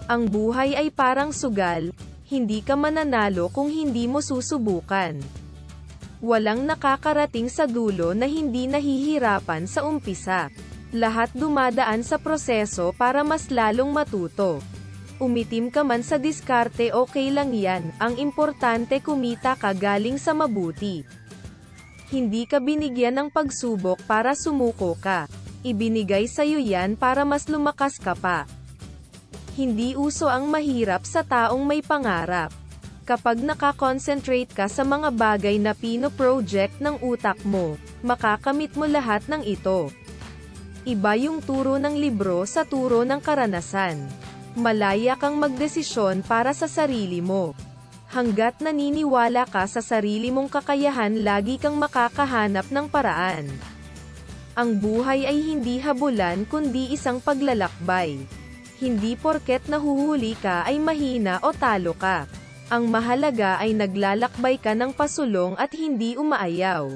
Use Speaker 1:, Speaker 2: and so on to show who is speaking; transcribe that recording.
Speaker 1: Ang buhay ay parang sugal, hindi ka mananalo kung hindi mo susubukan. Walang nakakarating sa dulo na hindi nahihirapan sa umpisa. Lahat dumadaan sa proseso para mas lalong matuto. Umitim ka man sa diskarte, okay lang yan, ang importante kumita ka galing sa mabuti. Hindi ka binigyan ng pagsubok para sumuko ka. Ibinigay sa'yo yan para mas lumakas ka pa. Hindi uso ang mahirap sa taong may pangarap. Kapag nakakonsentrate ka sa mga bagay na pino-project ng utak mo, makakamit mo lahat ng ito. Iba yung turo ng libro sa turo ng karanasan. Malaya kang magdesisyon para sa sarili mo. Hanggat naniniwala ka sa sarili mong kakayahan, lagi kang makakahanap ng paraan. Ang buhay ay hindi habulan kundi isang paglalakbay. Hindi porket nahuhuli ka ay mahina o talo ka. Ang mahalaga ay naglalakbay ka ng pasulong at hindi umaayaw.